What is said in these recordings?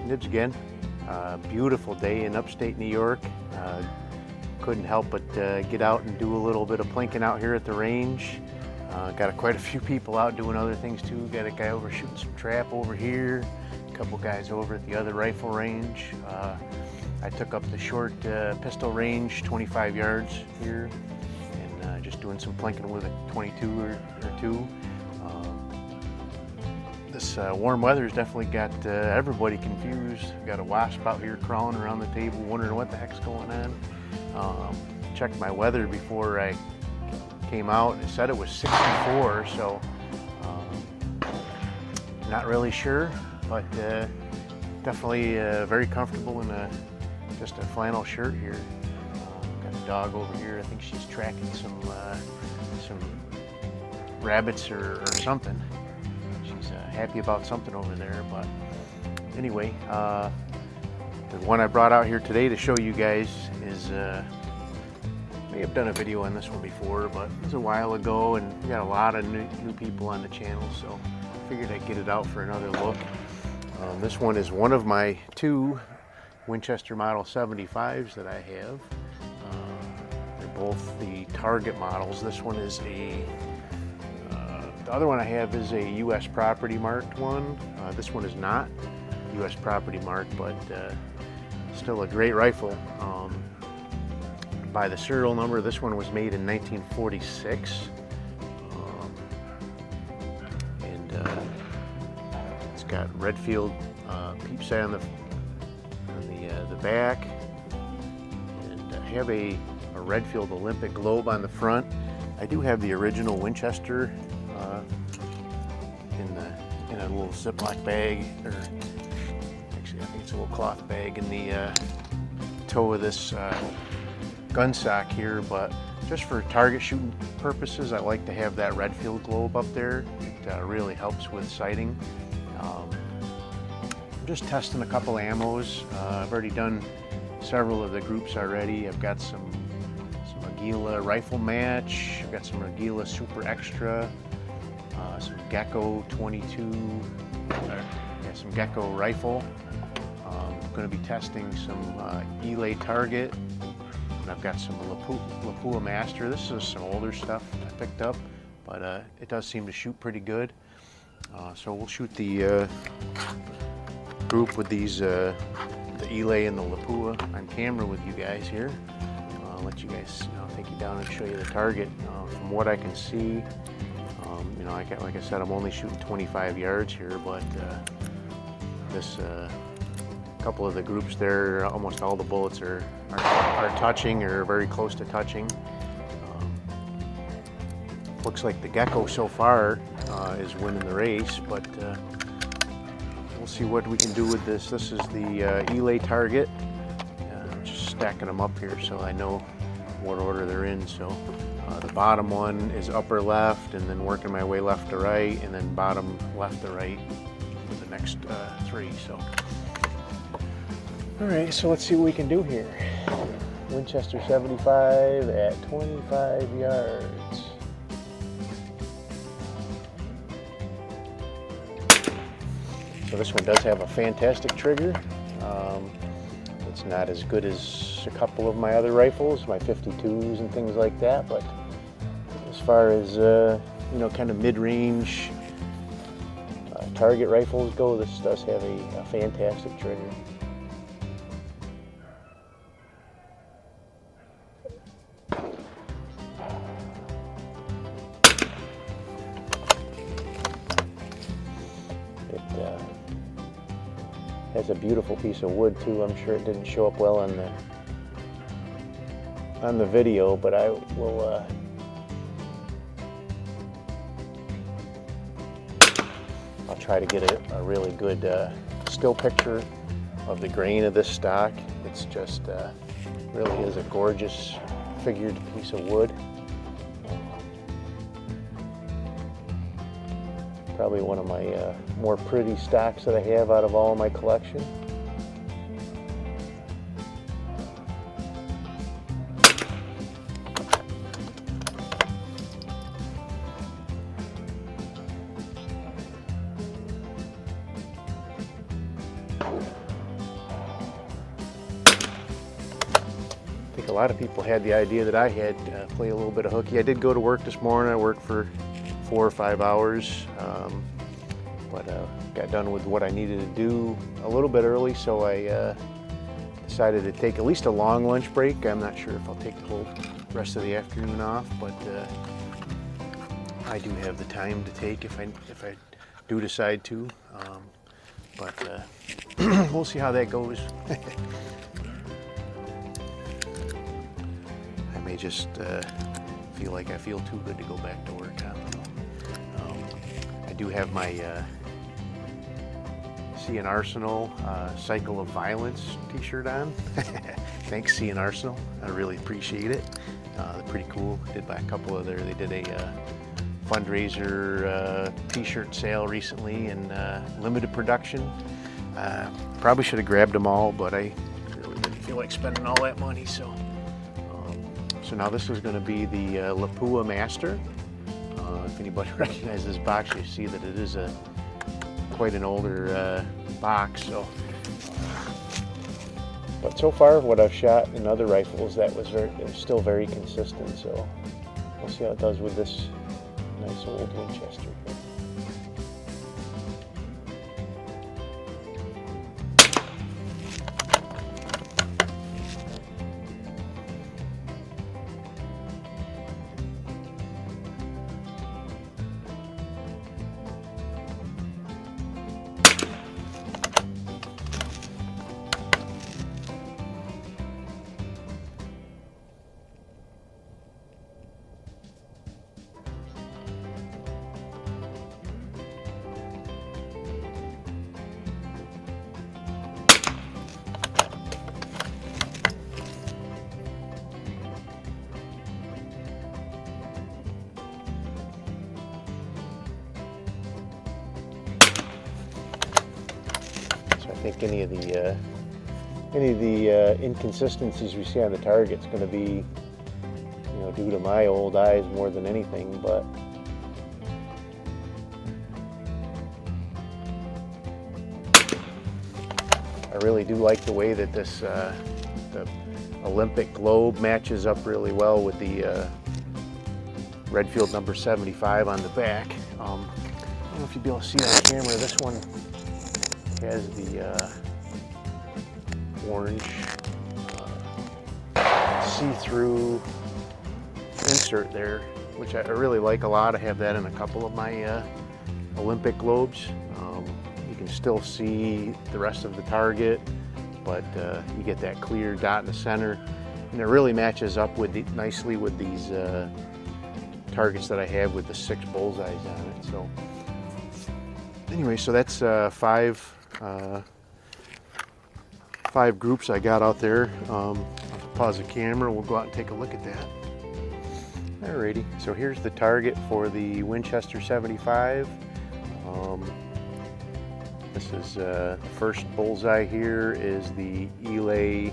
Nibs again. Beautiful day in upstate New York. Couldn't help but get out and do a little bit of plinking out here at the range. Got quite a few people out doing other things too. Got a guy over shooting some trap over here. A couple guys over at the other rifle range. I took up the short pistol range, 25 yards here, and just doing some plinking with a 22 or two. This warm weather's definitely got everybody confused. Got a wasp out here crawling around the table, wondering what the heck's going on. Checked my weather before I came out. It said it was 64, so not really sure, but definitely very comfortable in just a flannel shirt here. Got a dog over here. I think she's tracking some rabbits or something. She's happy about something over there. But anyway, the one I brought out here today to show you guys is, may have done a video on this one before, but it was a while ago, and we got a lot of new people on the channel, so I figured I'd get it out for another look. This one is one of my two Winchester Model 75s that I have. They're both the Target models. This one is the other one I have is a U.S. property marked one. This one is not U.S. property marked, but still a great rifle. By the serial number, this one was made in 1946. And it's got Redfield peep sight on the back, and I have a Redfield Olympic globe on the front. I do have the original Winchester in a little Ziploc bag, or actually I think it's a little cloth bag in the toe of this gun sock here, but just for target shooting purposes, I like to have that Redfield globe up there. It really helps with sighting. Just testing a couple ammos. I've already done several of the groups already. I've got some Aguila rifle match. I've got some Aguila Super Extra, some Gecko 22, some Gecko Rifle. I'm going to be testing some Elay Target. And I've got some Lapua Master. This is some older stuff I picked up, but it does seem to shoot pretty good. So we'll shoot the group with these, the Elay and the Lapua on camera with you guys here. I'll let you guys, take you down and show you the target. From what I can see, like I said, I'm only shooting 25 yards here, but this couple of the groups there, almost all the bullets are touching or very close to touching. Looks like the Gecko so far is winning the race, but we'll see what we can do with this. This is the Elay Target. Just stacking them up here so I know what order they're in. So the bottom one is upper left, and then working my way left to right, and then bottom left to right for the next three. So, all right, so let's see what we can do here. Winchester 75 at 25 yards. So this one does have a fantastic trigger. It's not as good as a couple of my other rifles, my 52s and things like that, but as far as kind of mid-range target rifles go, this does have a fantastic trigger. Has a beautiful piece of wood too. I'm sure it didn't show up well on the video, but I will I'll try to get a really good still picture of the grain of this stock. It's just really is a gorgeous figured piece of wood. Probably one of my more pretty stocks that I have out of all of my collection. lot of people had the idea that I had, play a little bit of hooky. I did go to work this morning. I worked for 4 or 5 hours, but got done with what I needed to do a little bit early, so I decided to take at least a long lunch break. I'm not sure if I'll take the whole rest of the afternoon off, but I do have the time to take if I do decide to. But we'll see how that goes. I may just feel like I feel too good to go back to work. I don't know. I do have my Sea and Arsenal Cycle of Violence t-shirt on. Thanks, Sea and Arsenal. I really appreciate it. They're pretty cool. Did buy a couple of they did a fundraiser t-shirt sale recently in limited production. Probably should have grabbed them all, but I really didn't feel like spending all that money. So now this is going to be the Lapua Master. If anybody recognizes this box, you see that it is quite an older box. But so far, what I've shot in other rifles, it was still very consistent. So we'll see how it does with this nice old Winchester here. I think any of the inconsistencies we see on the target's going to be, due to my old eyes more than anything. But I really do like the way that this the Olympic globe matches up really well with the Redfield number 75 on the back. I don't know if you'll be able to see on camera. This one has the orange see-through insert there, which I really like a lot. I have that in a couple of my Olympic globes. You can still see the rest of the target, but you get that clear dot in the center, and it really matches up nicely with these targets that I have with the 6 bullseyes on it. So anyway, so that's 5 groups I got out there. I'll pause the camera. We'll go out and take a look at that. Alrighty, so here's the target for the Winchester 75. This is the first bullseye here is the Elay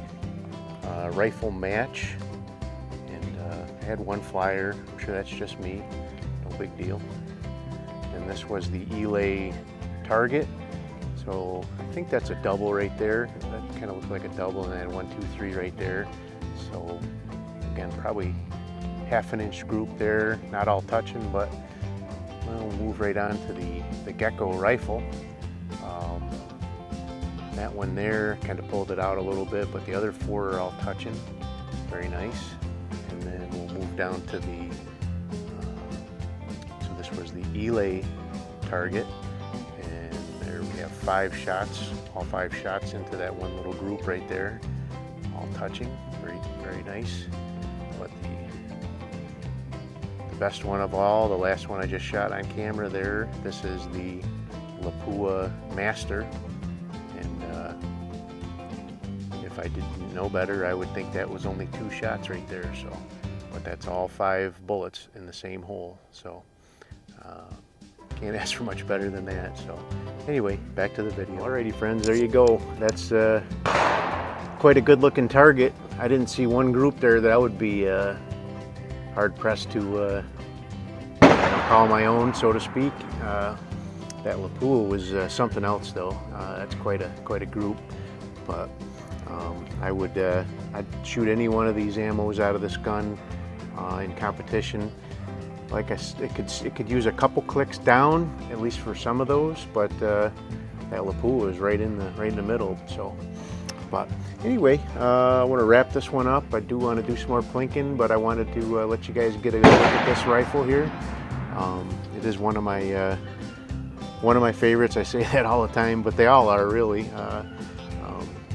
rifle match, and I had one flyer. I'm sure that's just me, no big deal. And this was the Elay target. So I think that's a double right there. That kind of looked like a double, and then 1, 2, 3 right there. So again, probably ½ an inch group there, not all touching, but we'll move right on to the Gecko Rifle. That one there kind of pulled it out a little bit, but the other 4 are all touching. Very nice. And then we'll move down to the, so this was the Elay target. And there we have 5 shots, all 5 shots into that one little group right there, all touching. Very, very nice. But the best one of all, the last one I just shot on camera there, this is the Lapua Master. And if I didn't know better, I would think that was only 2 shots right there. So, but that's all 5 bullets in the same hole. So can't ask for much better than that. So anyway, back to the video. Alrighty friends, there you go. That's quite a good looking target. I didn't see one group there that I would be hard pressed to call my own, so to speak. That Lapua was something else though. That's quite a group. But I'd shoot any one of these ammos out of this gun in competition. Like it could use a couple clicks down, at least for some of those, but that Lapua is right in the middle. So, but anyway, I want to wrap this one up. I do want to do some more plinking, but I wanted to let you guys get a look at this rifle here. It is one of my favorites. I say that all the time, but they all are really.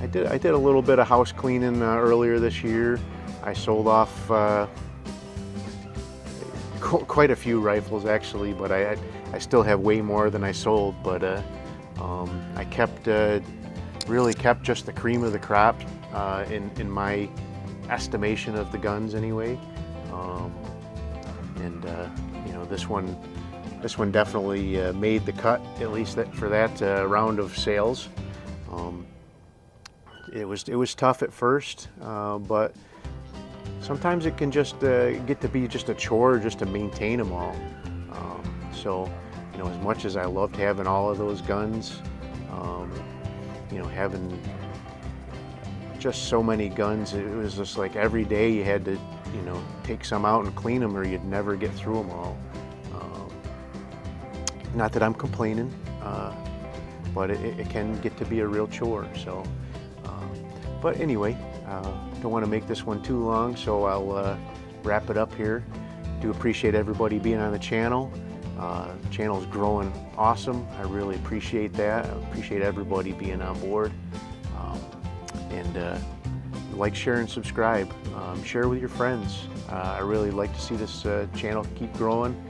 I did a little bit of house cleaning earlier this year. I sold off quite a few rifles actually, but I still have way more than I sold. But I really kept just the cream of the crop in my estimation of the guns anyway. You know, this one definitely made the cut, at least for that round of sales. It was tough at first, but sometimes it can just get to be just a chore just to maintain them all. So, you know, as much as I loved having all of those guns, you know, having just so many guns, it was just like every day you had to, you know, take some out and clean them or you'd never get through them all. Not that I'm complaining, but it can get to be a real chore. So, but anyway, don't want to make this one too long, so I'll wrap it up here. Do appreciate everybody being on the channel. The channel's growing awesome. I really appreciate that. I appreciate everybody being on board. And like, share, and subscribe. Share with your friends. I really like to see this channel keep growing.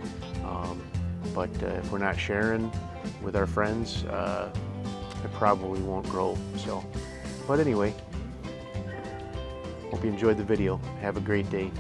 But if we're not sharing with our friends, it probably won't grow. So, but anyway, hope you enjoyed the video. Have a great day.